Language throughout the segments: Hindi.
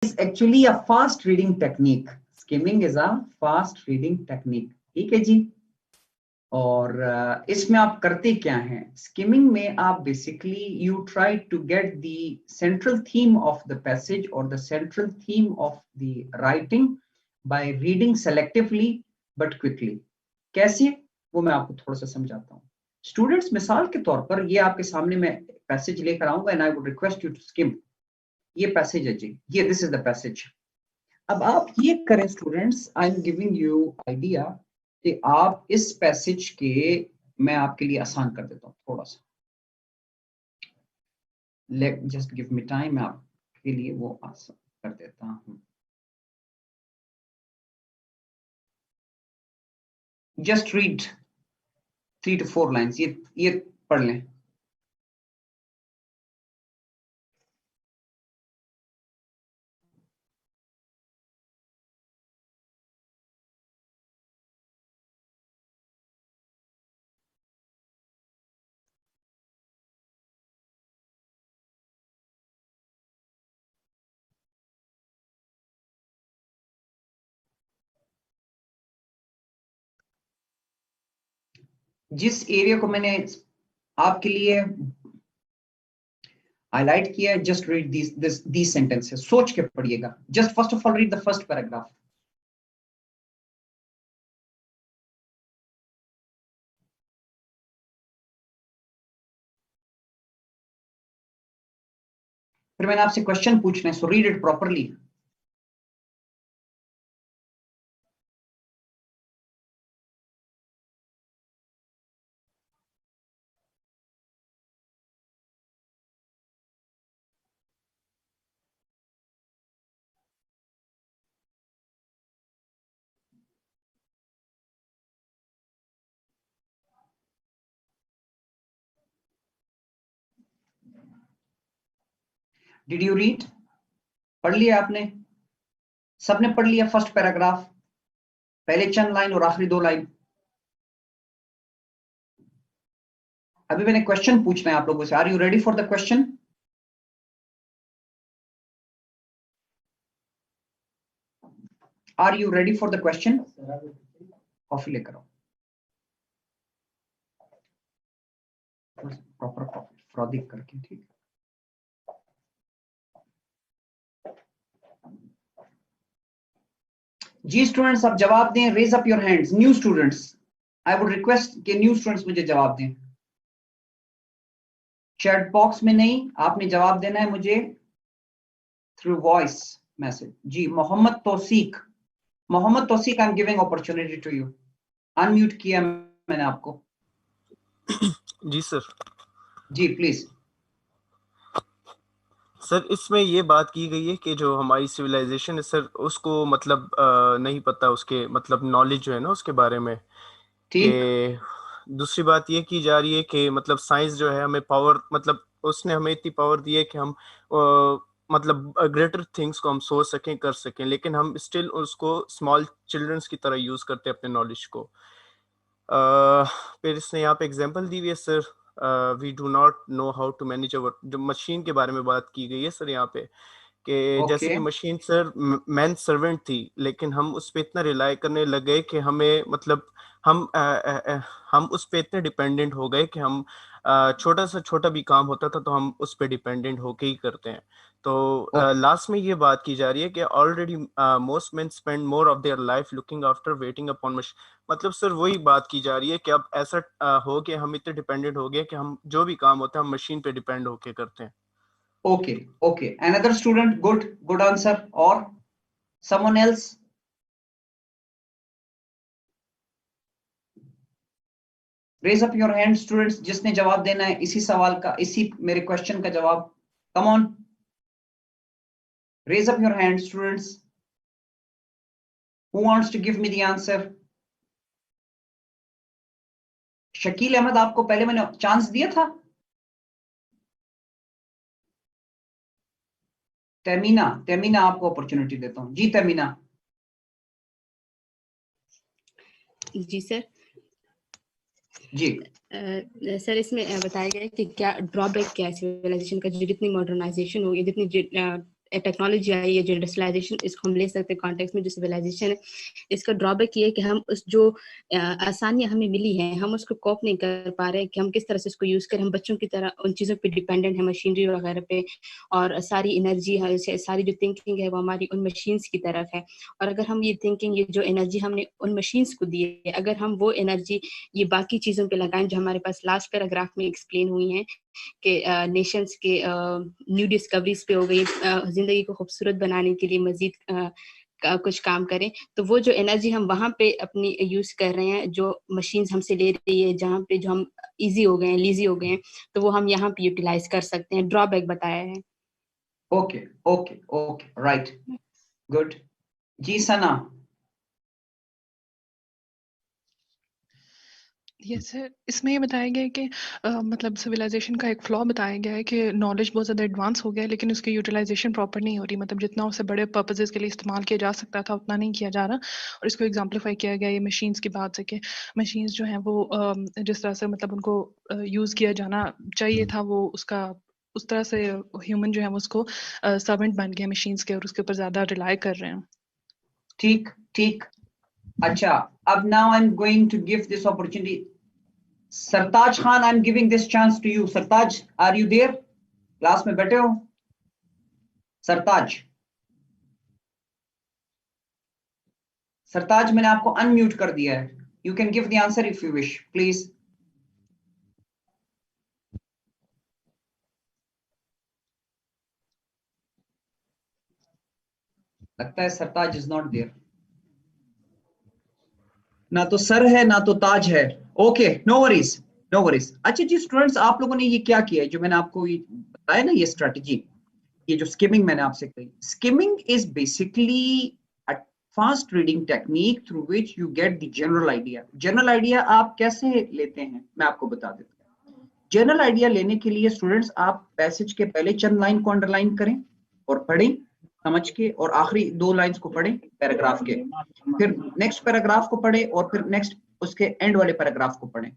is actually a fast reading technique. Skimming is a fast reading technique. ठीक है जी. और इसमें आप करते क्या हैं? स्किमिंग में आप basically you try to get the central theme of the passage और the central theme of the writing by reading selectively but quickly. कैसे, वो मैं आपको थोड़ा सा समझाता हूँ. स्टूडेंट्स, मिसाल के तौर पर ये आपके सामने मैं पैसेज लेकर आऊंगा and I would request you to skim. ये पैसेज है जी, ये दिस इज द पैसेज. अब आप ये करें students, I am giving you idea कि आप इस पैसेज के, मैं आपके लिए आसान कर देता हूं थोड़ा सा. Let just give me time, मैं आपके लिए वो आसान कर देता हूं. Just read 3 to 4 lines. ये पढ़ लें. जिस एरिया को मैंने आपके लिए हाईलाइट किया है, जस्ट रीड these sentences. सोच के पढ़िएगा. Just first of all read the first paragraph. फिर मैंने आपसे क्वेश्चन पूछना है, so read it properly. Did you read? पढ़ लिया आपने? सबने पढ़ लिया फर्स्ट पैराग्राफ, पहले चंद लाइन और आखिरी 2 लाइन? अभी मैंने क्वेश्चन पूछना है आप लोगों से. Are you ready for the question? Are you ready for the question? Coffee लेकर आओ. प्रॉपर कॉफी फ्रॉदी करके. ठीक है जी. स्टूडेंट्स आप जवाब दें. Raise up your hands. New students, I would request कि न्यू स्टूडेंट्स मुझे जवाब दें. चैट बॉक्स में नहीं, आपने जवाब देना है मुझे थ्रू वॉइस मैसेज. जी Mohammad Tauseeq. Mohammad Tauseeq, I am giving opportunity to you. Unmute किया मैंने आपको. जी सर. जी प्लीज. सर इसमें ये बात की गई है कि जो हमारी सिविलाइजेशन है सर, उसको मतलब नहीं पता उसके मतलब नॉलेज जो है ना उसके बारे में. ठीक. कि दूसरी बात ये की जा रही है कि मतलब साइंस जो है हमें पावर, मतलब उसने हमें इतनी पावर दी है कि हम मतलब ग्रेटर थिंग्स को हम सोच सकें, कर सकें, लेकिन हम स्टिल उसको स्मॉल चिल्ड्रंस की तरह यूज करते हैं अपने नॉलेज को. फिर इसने यहाँ पे एग्जांपल दी हुई है sir, we do not know how to manage our, जो मशीन के बारे में बात की गई है सर यहाँ पे, कि जैसे ओके. कि मशीन सर मैन सर्वेंट थी, लेकिन हम उस पे इतना रिलाई करने लग गए कि हमें मतलब हम उस पे इतने डिपेंडेंट हो गए कि हम छोटा सा छोटा भी काम होता था तो हम उस पे डिपेंडेंट होके ही करते हैं. तो लास्ट में ये बात की जा रही है कि already most main spend more of their life looking after waiting upon machine. मतलब सर वही बात की जा रही है कि अब ऐसा हो कि हम इतने डिपेंडेंट हो गए कि हम जो भी काम होता है हम मशीन पे डिपेंड होके करते हैं. Okay, okay. Another student, good answer. Or someone else? Raise up your hand, students. जिसने जवाब देना है इसी सवाल का, इसी मेरे क्वेश्चन का जवाब. Come on. Raise up your hand, students. Who wants to give me the answer? Shakeel Ahmad, आपको पहले मैंने चांस दिया था. तमीना आपको अपॉर्चुनिटी देता हूं. जी तमीना. जी सर. जी सर इसमें बताया गया है कि क्या ड्रॉबैक क्या है सिविलाइजेशन का, जो जितनी मॉडर्नाइजेशन होगी, जितनी टेक्नोलॉजी आई है, जो इंडस्ट्रियलाइजेशन, इसको हम ले सकते हैं कॉन्टेक्स्ट में, जो सिविलाइजेशन है, इसका ड्रॉबैक ये है कि हम उस जो आसानियां हमें मिली है, हम उसको कॉप नहीं कर पा रहे कि हम किस तरह से उसको यूज करें। हम बच्चों की तरह उन चीज़ों पे डिपेंडेंट है, मशीनरी वगैरह पे, और सारी एनर्जी है, सारी जो थिंकिंग है वो हमारी उन मशीन्स की तरफ है। और अगर हम ये थिंकिंग, ये जो एनर्जी हमने उन मशीन्स को दी है, अगर हम वो एनर्जी ये बाकी चीज़ों पे लगाएं जो हमारे पास लास्ट पैराग्राफ में एक्सप्लेन हुई हैं कि नेशंस के न्यू डिस्कवरीज पे हो गई, जिंदगी को खूबसूरत बनाने के लिए मजीद कुछ काम करें, तो वो जो एनर्जी हम वहाँ पे अपनी यूज कर रहे हैं, जो मशीन्स हमसे ले रही है, जहाँ पे जो हम इजी हो गए हैं, लीजी हो गए हैं, तो वो हम यहाँ पे यूटिलाइज कर सकते हैं। ड्रॉबैक बताया है। Okay okay okay, right, good. जी सना। यस सर, इसमें ये बताया गया है कि मतलब सिविलाइजेशन का एक फ्लॉ बताया गया है कि नॉलेज बहुत ज़्यादा एडवांस हो गया है, लेकिन उसकी यूटिलाइजेशन प्रॉपर नहीं हो रही। मतलब जितना उसे बड़े पर्पसेस के लिए इस्तेमाल किया जा सकता था उतना नहीं किया जा रहा। और इसको एग्जाम्पलीफाई किया गया ये मशीन्स की बात से कि मशीन्स जो हैं वो जिस तरह से मतलब उनको यूज़ किया जाना चाहिए था, वो उसका उस तरह से ह्यूमन जो है वो उसको सर्वेंट बन गया मशीन्स के, और उसके ऊपर ज़्यादा रिलाई कर रहे हैं। ठीक ठीक। अच्छा, अब now I am going to give this opportunity Sartaj Khan, I am giving this chance to you. Sartaj, are you there? Class में बैठे हो सरताज? सरताज, मैंने आपको अनम्यूट कर दिया है। You can give the answer if you wish, please. लगता है सरताज इज नॉट देयर। ना तो सर है ना तो ताज है। Okay, no worries, no worries. अच्छा जी स्टूडेंट्स, आप लोगों ने ये क्या किया है जो मैंने आपको ये बताया ना, ये स्ट्रेटजी, ये जो स्किमिंग मैंने आपसे कही, skimming is basically a fast reading technique through which you get the general idea. General idea आप कैसे लेते हैं मैं आपको बता देता हूँ। जनरल आइडिया लेने के लिए स्टूडेंट्स आप पैसेज के पहले चंद लाइन को अंडरलाइन करें और पढ़ें समझ के, और आखिरी 2 लाइंस को पढ़ें पैराग्राफ के, फिर नेक्स्ट पैराग्राफ को पढ़ें, और फिर नेक्स्ट उसके एंड वाले पैराग्राफ को पढ़ें।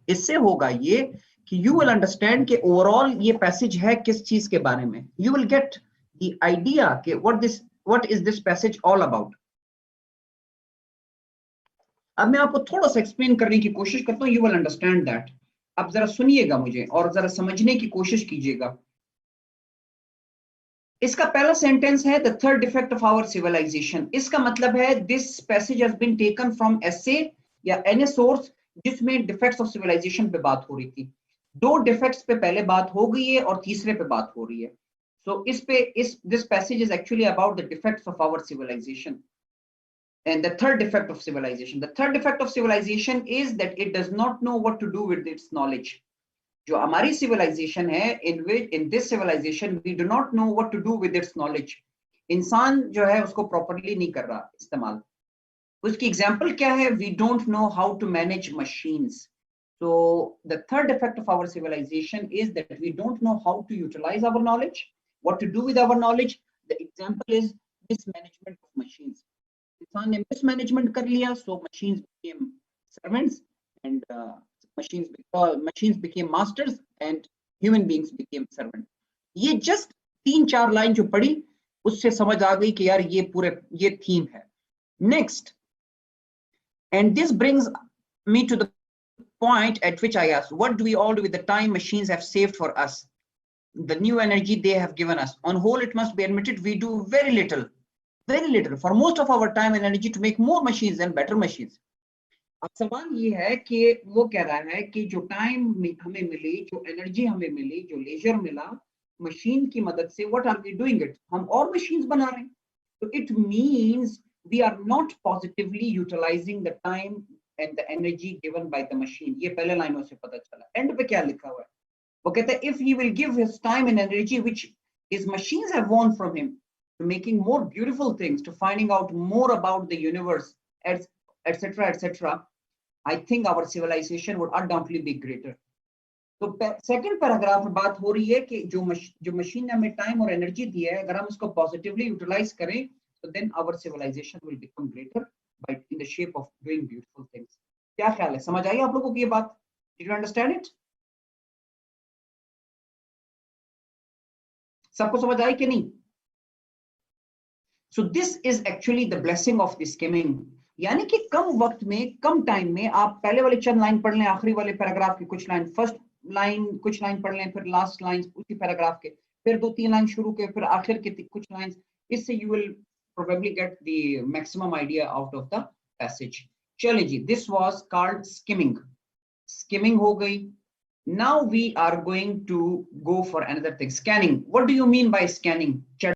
इससे होगा ये कि यू विल अंडरस्टैंड कि ओवरऑल ये पैसेज है किस चीज के बारे में। You will get the idea कि what is this passage all about. अब मैं आपको थोड़ा सा एक्सप्लेन करने की कोशिश करता हूं, यू विल अंडरस्टैंड दैट। अब जरा सुनिएगा मुझे और जरा समझने की कोशिश कीजिएगा। इसका पहला सेंटेंस है the third defect of our civilisation. इसका मतलब है this passage has been taken from essay या एनी सोर्स जिसमें डिफेक्ट्स ऑफ सिविलाइजेशन पे बात हो रही थी। 2 डिफेक्ट्स पे पहले बात हो गई है और तीसरे पे बात हो रही है। So this passage is actually about the defects of our civilisation and the third defect of civilization. The third defect of civilization is that it does not know what to do with its knowledge. जो हमारी सिविलाइजेशन है, in this civilization we do not know what to do with its knowledge. इंसान जो है उसको प्रॉपरली नहीं कर रहा इस्तेमाल। उसकी एग्जांपल क्या है? We don't know how to manage machines. So the third defect of our civilization is that we don't know how to utilize our knowledge, what to do with our knowledge. The example is mismanagement of machines. इंसान ने mismanagement कर लिया, so machines became servants and machines became masters and human beings became servants. ये just 3-4 लाइन जो पढ़ी उससे समझ आ गई कि यार ये थीम है। Next, and this brings me to the point at which I asked, what do we all do with the time machines have saved for us? The new energy they have given us. On whole, it must be admitted, we do very little for most of our time and energy to make more machines and better machines. अब सवाल ये है कि वो कह रहा है कि जो टाइम हमें मिली, जो एनर्जी हमें मिली, जो लेजर मिला मशीन की मदद से, what are we doing it? हम और मशीन्स बना रहे हैं। तो it means we are not positively utilising the time and the energy given by the machine. ये पहले लाइनों से पता चला। एंड पे क्या लिखा हुआ है? वो कहता है if he will give his time and energy which his machines have von from him to making more beautiful things, to finding out more about the universe, etc., etc., I think our civilization would undoubtedly be greater. तो सेकंड पैराग्राफ में बात हो रही है कि जो मशीन ने हमें टाइम और एनर्जी दी है, अगर हम उसको पॉजिटिवली यूटिलाइज करें तो then our civilisation will become greater by in the shape of doing beautiful things. क्या ख्याल है? समझ आई आप लोगों को ये बात? Did you understand it? सबको समझ आई कि नहीं? So this is actually the blessing of the skimming. यानी कि कम वक्त में कम टाइम में आप पहले वाले चंद लाइन पढ़ लें, आखिरी वाले पैराग्राफ की कुछ लाइन, फर्स्ट लाइन कुछ लाइन पढ़ लें, फिर लास्ट लाइन उसी पैराग्राफ के, फिर 2-3 लाइन शुरू के, फिर आखिर के कुछ लाइन, इससे you will probably get the maximum idea out of the passage. चलिए जी, this was called skimming. Skimming हो गई. Now we are going to go for another thing, scanning. What do you mean by scanning?